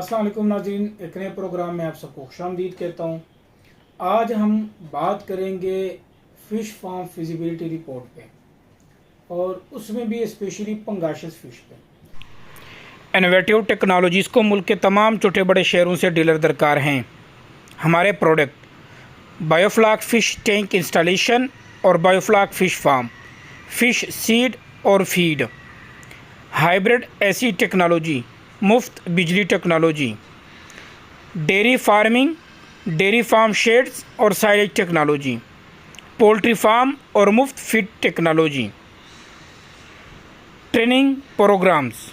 अस्सलाम वालेकुम नाज़रीन, एक नए प्रोग्राम में आप सबको खुशामदीद कहता हूँ। आज हम बात करेंगे फ़िश फार्म फिजिबिलिटी रिपोर्ट पे और उसमें भी स्पेशली पंगाशिस फ़िश पे। इनोवेटिव टेक्नोलॉजीज़ को मुल्क के तमाम छोटे बड़े शहरों से डीलर दरकार हैं। हमारे product biofloc fish tank installation और biofloc fish farm, fish seed और फीड, हाइब्रिड ऐसी टेक्नोलॉजी, मुफ्त बिजली technology, dairy farming, dairy farm sheds और साइलेज टेक्नोलॉजी, पोल्ट्री फार्म और मुफ्त फीड टेक्नोलॉजी, ट्रेनिंग प्रोग्राम्स।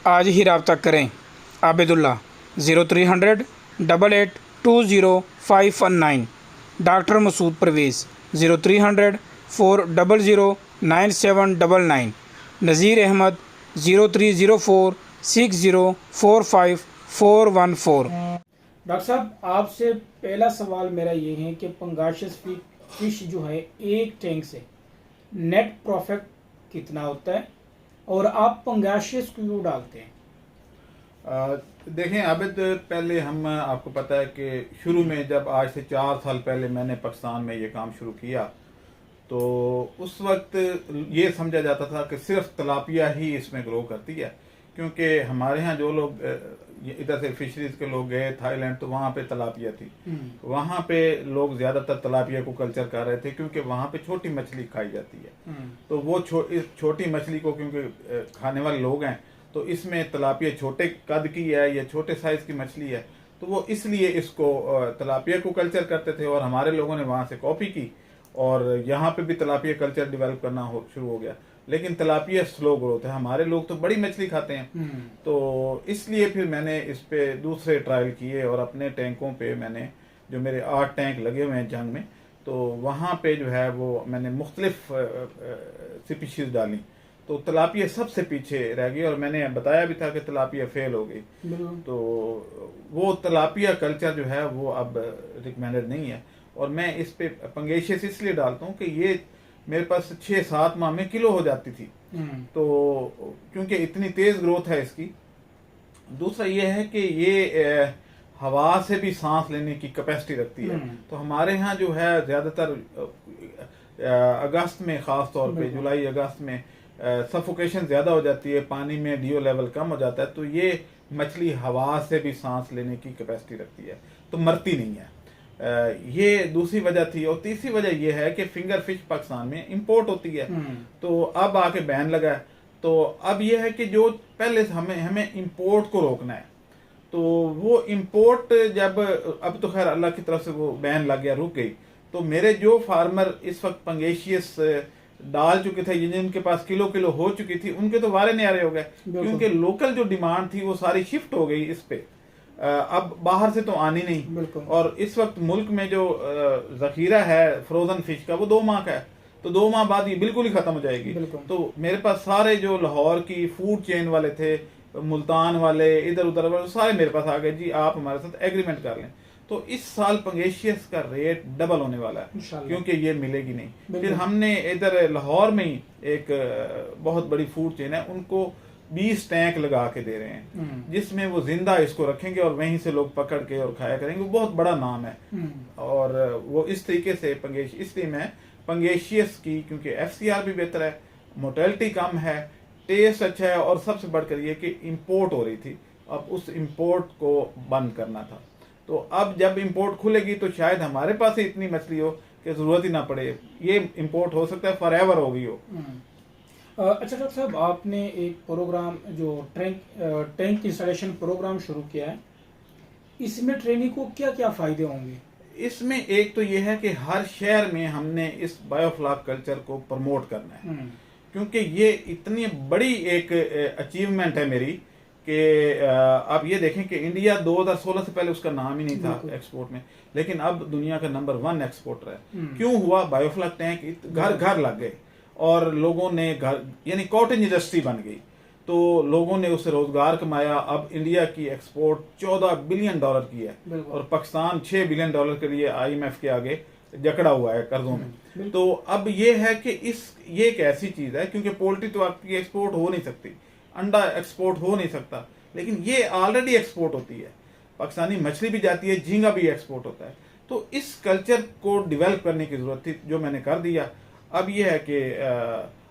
आज ही रब्ता करें आबिदुल्ला 0300 8820 डॉक्टर मसूद परवेज़ 0300 400 9799, नज़ीर अहमद 0304 6045 414। डॉक्टर साहब, आपसे पहला सवाल मेरा ये है कि पंगाशिस फिश जो है एक टैंक से नेट प्रॉफिट कितना होता है और आप पंगाशिस क्यों डालते हैं? देखें आबिद, पहले हम आपको पता है कि शुरू में जब आज से 4 साल पहले मैंने पाकिस्तान में ये काम शुरू किया तो उस वक्त ये समझा जाता था कि सिर्फ तलापिया ही इसमें ग्रो करती है, क्योंकि हमारे यहाँ जो लोग इधर से फिशरीज के लोग गए थाईलैंड तो वहाँ पे तलापिया थी। वहाँ पे लोग ज्यादातर तलापिया को कल्चर कर रहे थे क्योंकि वहाँ पे छोटी मछली खाई जाती है। तो वो छोटी मछली को क्योंकि खाने वाले लोग हैं तो इसमें तलापिया छोटे कद की है या छोटे साइज की मछली है, तो वो इसलिए इसको तलापिया को कल्चर करते थे और हमारे लोगों ने वहाँ से कॉपी की और यहाँ पे भी तलापिया कल्चर डेवलप करना शुरू हो गया। लेकिन तलापिया स्लो ग्रोथ है, हमारे लोग तो बड़ी मछली खाते हैं। तो इसलिए फिर मैंने इस पे दूसरे ट्रायल किए और अपने टैंकों पे मैंने जो मेरे 8 टैंक लगे हुए हैं जंग में, तो वहाँ पे जो है वो मैंने मुख्तलिफ स्पीशीज डाली। तो तलापिया सबसे पीछे रह गई और मैंने बताया भी था कि तलापिया फेल हो गई। तो वो तलापिया कल्चर जो है वो अब रिकमेंडेड नहीं है और मैं इस पे पंगेशियस इसलिए डालता हूँ कि ये मेरे पास 6-7 माह में किलो हो जाती थी। तो क्योंकि इतनी तेज ग्रोथ है इसकी। दूसरा ये है कि ये हवा से भी सांस लेने की कैपेसिटी रखती है। तो हमारे यहाँ जो है ज्यादातर अगस्त में, खास तौर पे जुलाई अगस्त में सफोकेशन ज्यादा हो जाती है, पानी में डीओ लेवल कम हो जाता है, तो ये मछली हवा से भी सांस लेने की कैपेसिटी रखती है, तो मरती नहीं है। ये दूसरी वजह थी। और तीसरी वजह यह है कि फिंगर फिश पाकिस्तान में इंपोर्ट होती है, तो अब आके बैन लगा है। तो अब यह है कि जो पहले हमें इंपोर्ट को रोकना है, तो वो इंपोर्ट जब अब तो खैर अल्लाह की तरफ से वो बैन लग गया, रुक गई। तो मेरे जो फार्मर इस वक्त पंगेशियस डाल चुके थे, जिनके पास किलो किलो हो चुकी थी, उनके तो वारे न्यारे हो गए, क्योंकि लोकल जो डिमांड थी वो सारी शिफ्ट हो गई इस पे। अब बाहर से तो आनी नहीं। और इस वक्त मुल्क में जो जखीरा है फ्रोजन फिश का वो 2 माह का है, तो 2 माह बाद ये बिल्कुल ही खत्म हो जाएगी। तो मेरे पास सारे जो लाहौर की फूड चेन वाले थे, मुल्तान वाले, इधर उधर वाले, सारे मेरे पास आ गए, जी आप हमारे साथ एग्रीमेंट कर लें। तो इस साल पंगेशियस का रेट डबल होने वाला है क्योंकि ये मिलेगी नहीं। फिर हमने इधर लाहौर में ही एक बहुत बड़ी फूड चेन है, उनको 20 टैंक लगा के दे रहे हैं, जिसमें वो जिंदा इसको रखेंगे और वहीं से लोग पकड़ के और खाया करेंगे। वो बहुत बड़ा नाम है और वो इस तरीके से इसलिए मैं पंगेशियस की, क्योंकि FCR भी बेहतर है, मोर्टेलिटी कम है, टेस्ट अच्छा है और सबसे बढ़कर ये कि इंपोर्ट हो रही थी, अब उस इंपोर्ट को बंद करना था। तो अब जब इंपोर्ट खुलेगी तो शायद हमारे पास ही इतनी मछली हो कि जरूरत ही ना पड़े, ये इंपोर्ट हो सकता है फॉर एवर हो गई हो। अच्छा डॉक्टर साहब, आपने एक प्रोग्राम जो टैंक इंस्टॉलेशन प्रोग्राम शुरू किया है, इसमें ट्रेनिंग को क्या क्या फायदे होंगे? इसमें एक तो ये है कि हर शहर में हमने इस बायोफ्लाक कल्चर को प्रमोट करना है, क्योंकि ये इतनी बड़ी एक अचीवमेंट है मेरी कि आप ये देखें कि इंडिया 2016 से पहले उसका नाम ही नहीं था एक्सपोर्ट में, लेकिन अब दुनिया का नंबर 1 एक्सपोर्टर है। क्यों हुआ? बायोफ्लाक टैंक घर घर लग गए और लोगों ने घर, यानी कॉटेज इंडस्ट्री बन गई, तो लोगों ने उससे रोजगार कमाया। अब इंडिया की एक्सपोर्ट $14 बिलियन की है और पाकिस्तान $6 बिलियन के लिए IMF के आगे जकड़ा हुआ है कर्जों में। तो अब ये है कि ये एक ऐसी चीज है, क्योंकि पोल्ट्री तो आपकी एक्सपोर्ट हो नहीं सकती, अंडा एक्सपोर्ट हो नहीं सकता, लेकिन ये ऑलरेडी एक्सपोर्ट होती है, पाकिस्तानी मछली भी जाती है, झींगा भी एक्सपोर्ट होता है। तो इस कल्चर को डेवलप करने की ज़रूरत थी, जो मैंने कर दिया। अब ये है कि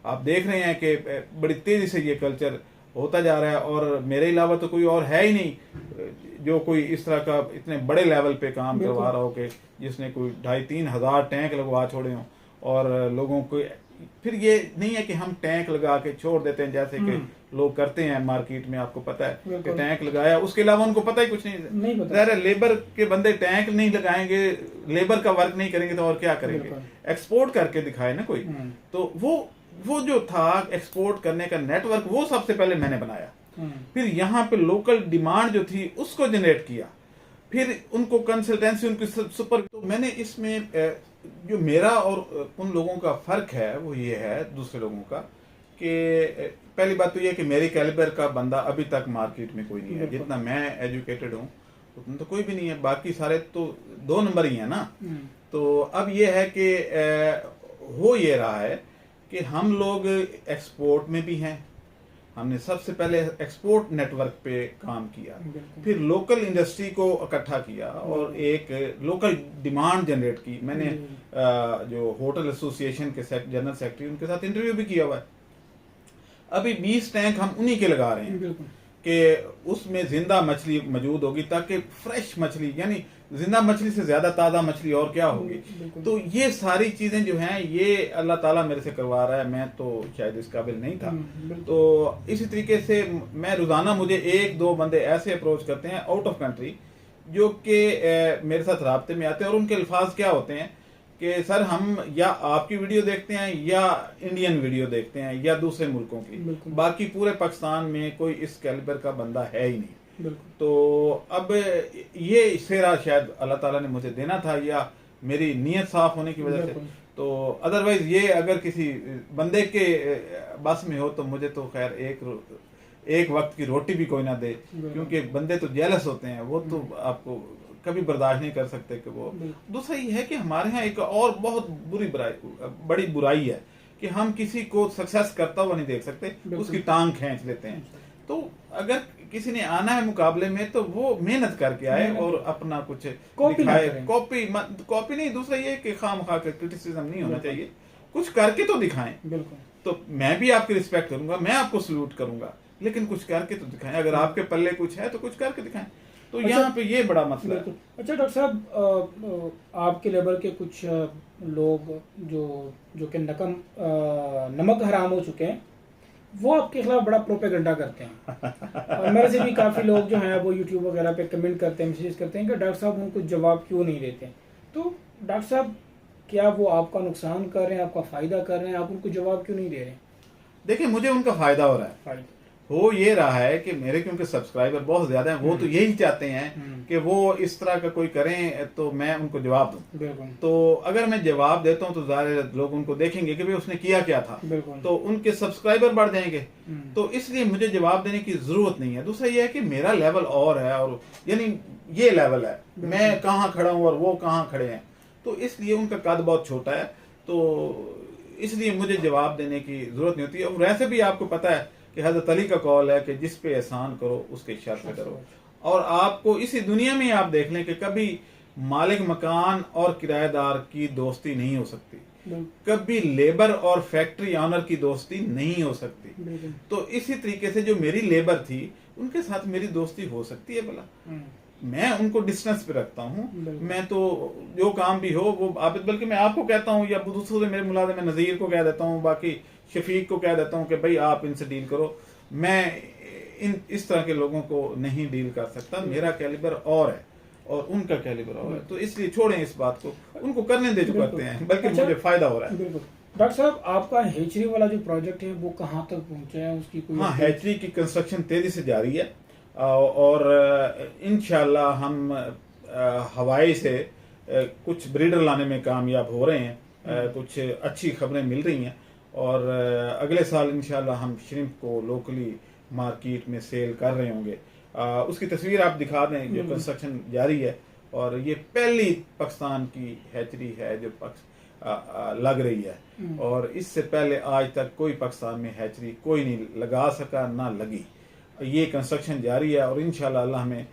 आप देख रहे हैं कि बड़ी तेज़ी से ये कल्चर होता जा रहा है, और मेरे अलावा तो कोई और है ही नहीं जो कोई इस तरह का इतने बड़े लेवल पे काम करवा रहा हो कि जिसने कोई 2,500-3 हज़ार टैंक लगवा छोड़े हों, और लोगों को फिर ये नहीं है कि हम टैंक लगा के छोड़ देते हैं जैसे कि लोग करते हैं मार्केट में। आपको पता है कि टैंक लगाया, उसके अलावा उनको पता ही कुछ नहीं पता। लेबर के बंदे टैंक नहीं लगाएंगे, लेबर का वर्क नहीं करेंगे तो और क्या करेंगे? एक्सपोर्ट करके दिखाए ना कोई। तो वो जो था एक्सपोर्ट करने का नेटवर्क, वो सबसे पहले मैंने बनाया। फिर यहाँ पे लोकल डिमांड जो थी उसको जनरेट किया, फिर उनको कंसल्टेंसी, उनकी सुपर। तो मैंने इसमें जो मेरा और उन लोगों का फर्क है वो ये है दूसरे लोगों का, कि पहली बात तो ये कि मेरी कैलिबर का बंदा अभी तक मार्केट में कोई नहीं है। जितना मैं एजुकेटेड हूँ उतना तो कोई भी नहीं है, बाकी सारे तो 2 नंबर ही है ना। तो अब ये है कि हो ये रहा है कि हम लोग एक्सपोर्ट में भी हैं। हमने सबसे पहले एक्सपोर्ट नेटवर्क पे काम किया, फिर लोकल इंडस्ट्री को इकट्ठा किया और एक लोकल डिमांड जनरेट की। मैंने जो होटल एसोसिएशन के जनरल सेक्रेटरी, उनके साथ इंटरव्यू भी किया हुआ है। अभी 20 टैंक हम उन्हीं के लगा रहे हैं कि उसमें जिंदा मछली मौजूद होगी, ताकि फ्रेश मछली, यानी जिंदा मछली से ज्यादा ताज़ा मछली और क्या होगी। तो ये सारी चीजें जो हैं ये अल्लाह ताला मेरे से करवा रहा है, मैं तो शायद इस काबिल नहीं था। तो इसी तरीके से मैं रोजाना, मुझे 1-2 बंदे ऐसे अप्रोच करते हैं आउट ऑफ कंट्री, जो कि मेरे साथ राब्ते में आते हैं, और उनके अल्फाज क्या होते हैं कि सर हम या आपकी वीडियो देखते हैं या इंडियन वीडियो देखते हैं या दूसरे मुल्कों की, बाकी पूरे पाकिस्तान में कोई इस कैलिबर का बंदा है ही नहीं। तो अब ये सेरा शायद अल्लाह ताला ने मुझे देना था, या मेरी नीयत साफ होने की वजह से। तो अदरवाइज ये अगर किसी बंदे के बस में हो तो मुझे तो खैर एक वक्त की रोटी भी कोई ना दे, क्योंकि बंदे तो जेलस होते हैं, वो तो आपको कभी बर्दाश्त नहीं कर सकते कि वो। दूसरा ये है कि हमारे यहाँ एक और बहुत बड़ी बुराई है कि हम किसी को सक्सेस करता हुआ नहीं देख सकते, उसकी टांग खींच लेते हैं। तो अगर किसी ने आना है मुकाबले में तो वो मेहनत करके आए और अपना कुछ दिखाए। कॉपी नहीं, दूसरा ये कि खामखा के क्रिटिसिज्म नहीं होना चाहिए, कुछ करके तो दिखाएं। तो मैं भी आपकी रिस्पेक्ट करूंगा, मैं आपको सल्यूट करूंगा, लेकिन कुछ करके तो दिखाएं। अगर आपके पल्ले कुछ है तो कुछ करके दिखाएं। तो अच्छा, यहाँ पे ये बड़ा मसला है। अच्छा डॉक्टर साहब, आपके लेवल के कुछ लोग जो कि नमक हराम हो चुके हैं, वो आपके खिलाफ बड़ा प्रोपेगेंडा करते हैं। और मेरे से भी काफ़ी लोग जो हैं वो यूट्यूब वगैरह पे कमेंट करते हैं, मैसेज करते हैं कि डॉक्टर साहब उनको जवाब क्यों नहीं देते। तो डॉक्टर साहब, क्या वो आपका नुकसान कर रहे हैं, आपका फ़ायदा कर रहे हैं? आप उनको जवाब क्यों नहीं दे रहे? देखिए, मुझे उनका फ़ायदा हो रहा है। हो ये रहा है कि मेरे क्योंकि सब्सक्राइबर बहुत ज्यादा हैं, वो तो यही चाहते हैं कि वो इस तरह का कोई करें तो मैं उनको जवाब दूं। तो अगर मैं जवाब देता हूं तो ज़ाहिर लोग उनको देखेंगे कि भाई उसने किया क्या था, तो उनके सब्सक्राइबर बढ़ जाएंगे। तो इसलिए मुझे जवाब देने की जरूरत नहीं है। दूसरा ये है कि मेरा लेवल और है, और यानी ये लेवल है, मैं कहाँ खड़ा हूँ और वो कहाँ खड़े हैं, तो इसलिए उनका कद बहुत छोटा है, तो इसलिए मुझे जवाब देने की जरूरत नहीं होती है। और वैसे भी आपको पता है कि हज़रत अली का कौल है कि जिस पे एहसान करो उसके शर्त करो। और आपको इसी दुनिया में आप देख लें कि कभी मालिक मकान और किराएदार की दोस्ती नहीं हो सकती, कभी लेबर और फैक्ट्री ऑनर की दोस्ती नहीं हो सकती। तो इसी तरीके से जो मेरी लेबर थी उनके साथ मेरी दोस्ती हो सकती है भला, मैं उनको डिस्टेंस पे रखता हूँ। मैं तो जो काम भी हो वो आप, बल्कि मैं आपको कहता हूँ या दूसरों से मेरे मुलाजिम नज़ीर को कह देता हूँ, बाकी शफीक को कह देता हूँ कि भाई आप इनसे डील करो। मैं इस तरह के लोगों को नहीं डील कर सकता, मेरा कैलिबर और है और उनका कैलिबर और है, तो इसलिए छोड़ें इस बात को, उनको करने दे जो करते हैं, बल्कि मुझे फायदा हो रहा है। डॉक्टर साहब, आपका हैचरी वाला जो प्रोजेक्ट है वो कहाँ तक पहुँचा है? उसकी कोई? हाँ, हैचरी की कंस्ट्रक्शन तेजी से जारी है और इंशाल्लाह हम हवाई से कुछ ब्रीडर लाने में कामयाब हो रहे हैं, कुछ अच्छी खबरें मिल रही हैं, और अगले साल इंशाल्लाह हम श्रिम्प को लोकली मार्केट में सेल कर रहे होंगे। उसकी तस्वीर आप दिखा दें, जो कंस्ट्रक्शन जारी है, और ये पहली पाकिस्तान की हैचरी है जो लग रही है, और इससे पहले आज तक कोई पाकिस्तान में हैचरी कोई नहीं लगा सका, ना लगी। ये कंस्ट्रक्शन जारी है और इंशाल्लाह अल्लाह हमें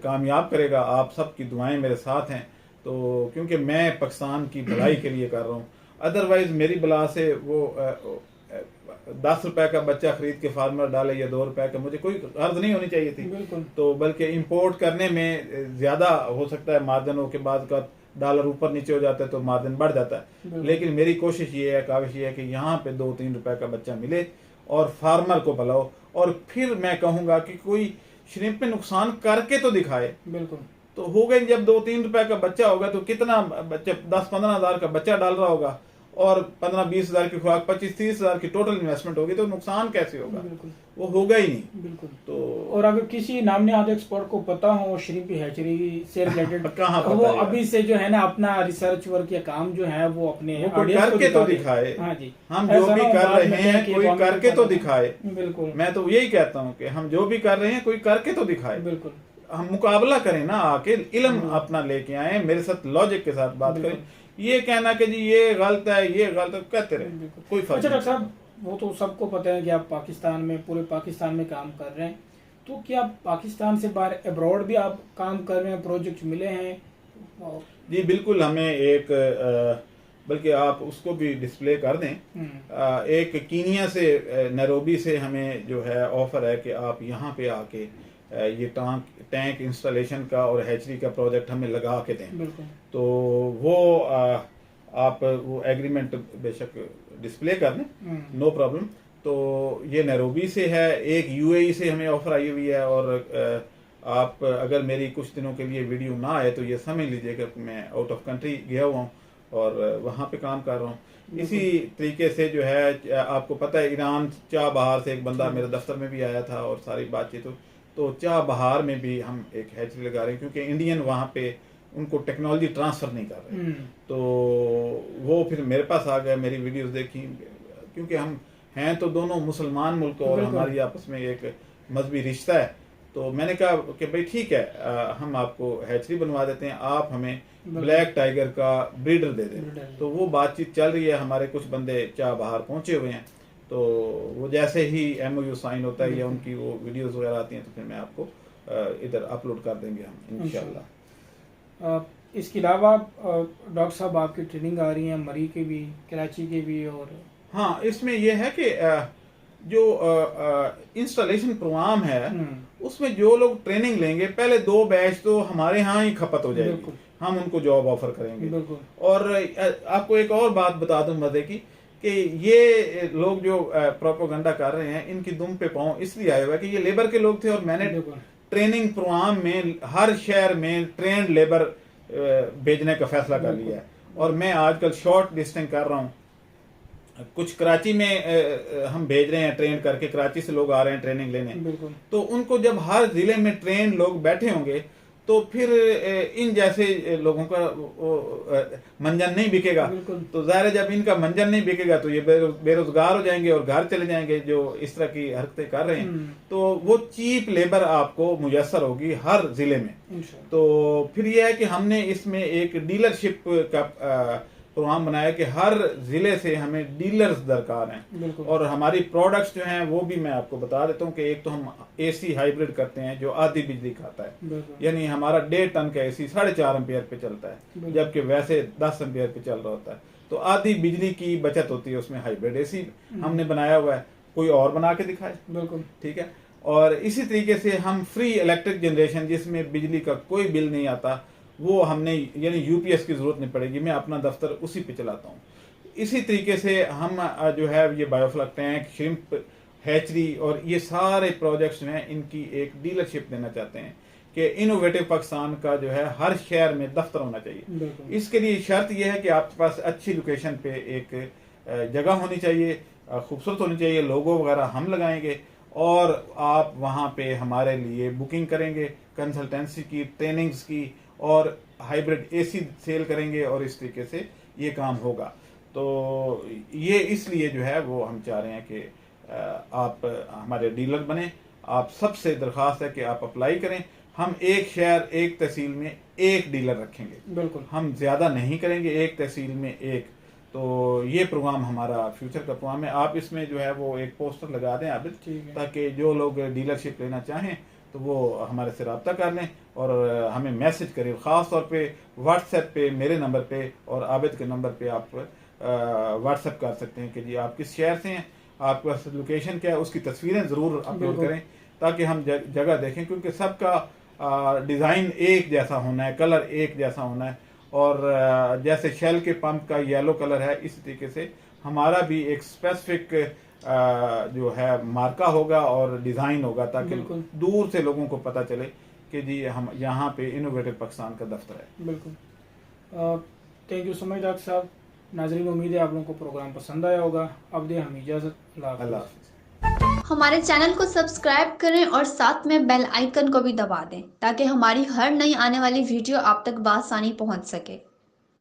कामयाब करेगा। आप सबकी दुआएं मेरे साथ हैं, तो क्योंकि मैं पाकिस्तान की भलाई के लिए कर रहा हूँ। अदरवाइज मेरी बला से वो 10 रुपए का बच्चा खरीद के फार्मर डाले या 2 रुपए का, मुझे कोई गर्ज नहीं होनी चाहिए थी। तो बल्कि इंपोर्ट करने में ज्यादा हो सकता है मार्जिनों के बाद का डॉलर ऊपर नीचे हो जाता है तो मार्जिन बढ़ जाता है, लेकिन मेरी कोशिश ये है, काविश ये है कि यहाँ पे 2-3 रुपए का बच्चा मिले और फार्मर को भलाओ। और फिर मैं कहूँगा कि कोई श्रिम्प पे नुकसान करके तो दिखाए। बिल्कुल। तो हो गए, जब 2-3 रुपए का बच्चा होगा तो कितना बच्चा 10-15 हज़ार का बच्चा डाल रहा होगा और 15-20 हज़ार की खुराक, 25-30 हज़ार की टोटल इन्वेस्टमेंट होगी, तो नुकसान कैसे होगा? वो होगा ही नहीं। बिल्कुल। तो और अगर किसी नामने आधे एक्सपर्ट को पता हो श्रिम्प हैचरी से रिलेटेड कहाँ वो अभी से जो है ना अपना रिसर्च वर्क या काम जो है वो अपने करके तो दिखाए। हाँ जी, हम जो भी कर रहे हैं कोई करके तो दिखाए। बिल्कुल। मैं तो यही कहता हूँ कि हम जो भी कर रहे हैं कोई करके तो दिखाए। बिल्कुल। हम मुकाबला करें ना, आके इल्म अपना लेके आए, मेरे साथ लॉजिक के साथ बात करें। ये कहना कि जी ये गलत है, ये गलत है, कहते रहे, कोई फर्क। अच्छा डॉक्टर साहब, वो तो सबको पता है कि आप पाकिस्तान में, पूरे पाकिस्तान में काम कर रहे हैं, तो क्या पाकिस्तान से बाहर अब्रॉड भी आप काम कर रहे हैं, प्रोजेक्ट मिले हैं? जी बिल्कुल, हमें एक बल्कि आप उसको भी डिस्प्ले कर दें। एक कीनिया से, नैरोबी से हमें जो है ऑफर है कि आप यहाँ पे आके ये टैंक इंस्टॉलेशन का और हैचरी का प्रोजेक्ट हमें लगा के दें। तो वो आप वो एग्रीमेंट बेशक डिस्प्ले कर दें, नो प्रॉब्लम। तो ये नैरोबी से है। एक यूएई से हमें ऑफर आई हुई है, और आप अगर मेरी कुछ दिनों के लिए वीडियो ना आए तो ये समझ लीजिए कि मैं आउट ऑफ कंट्री गया हुआ हूँ और वहाँ पे काम कर रहा हूँ। इसी तरीके से जो है, आपको पता है ईरान चाह बहार से एक बंदा मेरे दफ्तर में भी आया था और सारी बातचीत। तो चाह बहार में भी हम एक हैचरी लगा रहे हैं, क्योंकि इंडियन वहाँ पे उनको टेक्नोलॉजी ट्रांसफर नहीं कर रहे। तो वो फिर मेरे पास आ गए, मेरी वीडियोस देखी, क्योंकि हम हैं तो दोनों मुसलमान मुल्क और हमारी आपस में एक मजहबी रिश्ता है। तो मैंने कहा कि भाई ठीक है, हम आपको हैचरी बनवा देते हैं, आप हमें ब्लैक टाइगर का ब्रीडर दे दें। तो वो बातचीत चल रही है, हमारे कुछ बंदे चाह बहार पहुंचे हुए हैं। तो वो जैसे ही MOU साइन होता है या उनकी वो वीडियोस वगैरह आती हैं तो फिर मैं आपको इधर अपलोड कर देंगे हम इंशाल्लाह। इसके अलावा डॉक्टर साहब आपकी ट्रेनिंग आ रही है मरी के भी, कराची के भी, और हाँ इसमें यह है कि जो इंस्टॉलेशन प्रोग्राम है उसमें जो लोग ट्रेनिंग लेंगे, पहले 2 बैच तो हमारे यहाँ ही खपत हो जाएगी, हम उनको जॉब ऑफर करेंगे। और आपको एक और बात बता दूं मजे की, कि ये लोग जो प्रोपोगंडा कर रहे हैं इनकी दुम पे पांव इसलिए आए हुआ है कि ये लेबर के लोग थे, और मैंने ट्रेनिंग प्रोग्राम में हर शहर में ट्रेंड लेबर भेजने का फैसला कर लिया है। और मैं आजकल शॉर्ट लिस्टिंग कर रहा हूँ, कुछ कराची में हम भेज रहे हैं ट्रेन करके, कराची से लोग आ रहे हैं ट्रेनिंग लेने। तो उनको जब हर जिले में ट्रेन लोग बैठे होंगे तो फिर इन जैसे लोगों का मंजन नहीं बिकेगा। तो जाहिर है जब इनका मंजन नहीं बिकेगा तो ये बेरोजगार हो जाएंगे और घर चले जाएंगे जो इस तरह की हरकतें कर रहे हैं। तो वो चीप लेबर आपको मुयसर होगी हर जिले में। तो फिर यह है कि हमने इसमें एक डीलरशिप का प्रोग्राम बनाया कि हर जिले से हमें डीलर्स दरकार हैं, और हमारी प्रोडक्ट्स जो हैं वो भी मैं आपको बता देता हूँ कि एक तो हम AC हाइब्रिड करते हैं जो आधी बिजली खाता है, यानी हमारा 1.5 टन का AC 4.5 एम्पियर पे चलता है, जबकि वैसे 10 एम्पियर पे चल रहा होता है। तो आधी बिजली की बचत होती है उसमें। हाइब्रिड AC हमने बनाया हुआ है, कोई और बना के दिखाए, ठीक है। और इसी तरीके से हम फ्री इलेक्ट्रिक जनरेशन, जिसमें बिजली का कोई बिल नहीं आता, वो हमने, यानी UPS की जरूरत नहीं पड़ेगी, मैं अपना दफ्तर उसी पे चलाता हूँ। इसी तरीके से हम जो है ये बायोफ्लक टैंक, श्रिम्प हैचरी और ये सारे प्रोजेक्ट्स हैं, इनकी एक डीलरशिप देना चाहते हैं कि इनोवेटिव पाकिस्तान का जो है हर शहर में दफ्तर होना चाहिए। इसके लिए शर्त यह है कि आपके पास अच्छी लोकेशन पे एक जगह होनी चाहिए, खूबसूरत होनी चाहिए, लोगो वगैरह हम लगाएंगे और आप वहाँ पे हमारे लिए बुकिंग करेंगे, कंसल्टेंसी की, ट्रेनिंग्स की, और हाइब्रिड AC सेल करेंगे, और इस तरीके से ये काम होगा। तो ये इसलिए जो है वो हम चाह रहे हैं कि आप हमारे डीलर बने। आप सबसे दरख्वास्त है कि आप अप्लाई करें। हम एक शहर, एक तहसील में एक डीलर रखेंगे, हम ज्यादा नहीं करेंगे। एक तहसील में एक तो ये प्रोग्राम हमारा फ्यूचर का प्रोग्राम है। आप इसमें जो है वो एक पोस्टर लगा दें आबिद, ठीक है। ताकि जो लोग डीलरशिप लेना चाहें तो वो हमारे से रब्ता कर लें और हमें मैसेज करें, ख़ास तौर पे व्हाट्सएप पे मेरे नंबर पे और आबिद के नंबर पे आप व्हाट्सएप कर सकते हैं कि जी आप किस शहर से हैं, आपका लोकेशन क्या है, उसकी तस्वीरें ज़रूर अपलोड बिल्कुल। करें ताकि हम जगह देखें, क्योंकि सबका डिज़ाइन एक जैसा होना है, कलर एक जैसा होना है। और जैसे शेल के पंप का येलो कलर है, इसी तरीके से हमारा भी एक स्पेसिफिक जो है मार्का होगा और डिज़ाइन होगा, ताकि बिल्कुल। दूर से लोगों को पता चले कि जी हम यहाँ पे इनोवेटिव पाकिस्तान का दफ्तर है। बिल्कुल। Thank you so much doctor साहब। नाजरीन, उम्मीद है आप लोगों को प्रोग्राम पसंद आया होगा। अब दें हमें इजाज़त। अल्लाह अल्लाह हाफ़िज़। हमारे चैनल को सब्सक्राइब करें और साथ में बेल आइकन को भी दबा दें ताकि हमारी हर नई आने वाली वीडियो आप तक बआसानी पहुंच सके।